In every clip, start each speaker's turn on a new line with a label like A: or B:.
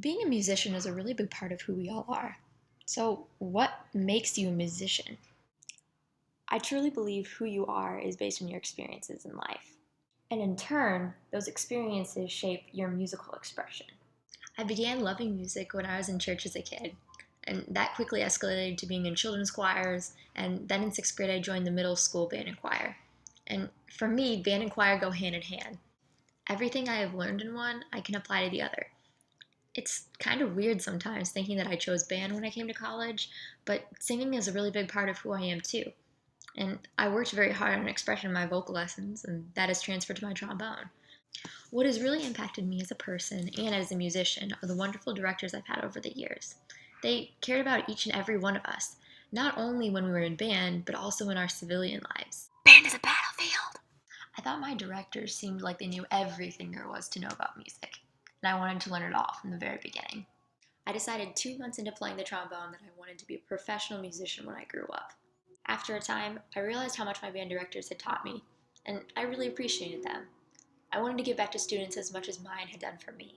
A: Being a musician is a really big part of who we all are. So, what makes you a musician?
B: I truly believe who you are is based on your experiences in life. And in turn, those experiences shape your musical expression.
A: I began loving music when I was in church as a kid, and that quickly escalated to being in children's choirs, and then in sixth grade I joined the middle school band and choir. And for me, band and choir go hand in hand. Everything I have learned in one, I can apply to the other. It's kind of weird sometimes thinking that I chose band when I came to college, but singing is a really big part of who I am too. And I worked very hard on expression in my vocal lessons, and that has transferred to my trombone. What has really impacted me as a person and as a musician are the wonderful directors I've had over the years. They cared about each and every one of us, not only when we were in band, but also in our civilian lives.
B: Band is a battlefield.
A: I thought my directors seemed like they knew everything there was to know about music, and I wanted to learn it all from the very beginning. I decided 2 months into playing the trombone that I wanted to be a professional musician when I grew up. After a time, I realized how much my band directors had taught me, and I really appreciated them. I wanted to give back to students as much as mine had done for me.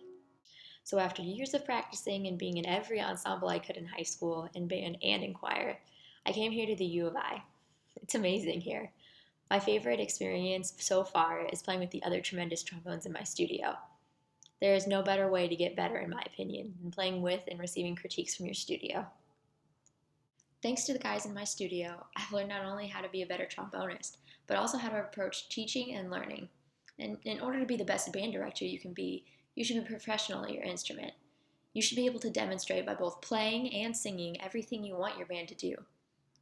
A: So after years of practicing and being in every ensemble I could in high school, in band and in choir, I came here to the U of I. It's amazing here. My favorite experience so far is playing with the other tremendous trombones in my studio. There is no better way to get better, in my opinion, than playing with and receiving critiques from your studio. Thanks to the guys in my studio, I've learned not only how to be a better trombonist, but also how to approach teaching and learning. And in order to be the best band director you can be, you should be professional at your instrument. You should be able to demonstrate by both playing and singing everything you want your band to do.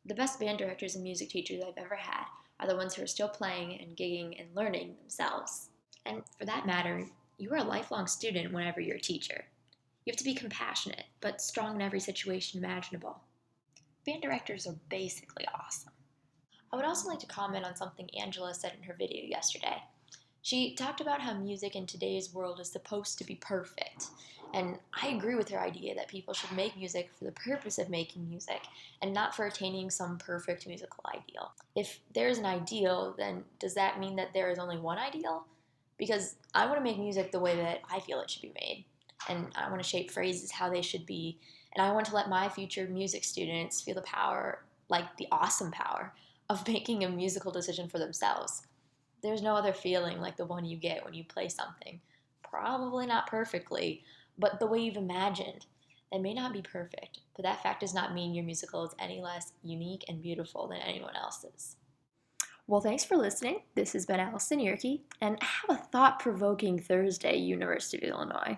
A: The best band directors and music teachers I've ever had are the ones who are still playing and gigging and learning themselves. And for that matter, you are a lifelong student whenever you're a teacher. You have to be compassionate, but strong in every situation imaginable. Band directors are basically awesome. I would also like to comment on something Angela said in her video yesterday. She talked about how music in today's world is supposed to be perfect. And I agree with her idea that people should make music for the purpose of making music and not for attaining some perfect musical ideal. If there's an ideal, then does that mean that there is only one ideal? Because I want to make music the way that I feel it should be made. And I want to shape phrases how they should be. And I want to let my future music students feel the power, like the awesome power, of making a musical decision for themselves. There's no other feeling like the one you get when you play something. Probably not perfectly, but the way you've imagined. They may not be perfect, but that fact does not mean your musical is any less unique and beautiful than anyone else's. Well, thanks for listening. This has been Allison Yerke, and have a thought-provoking Thursday, University of Illinois.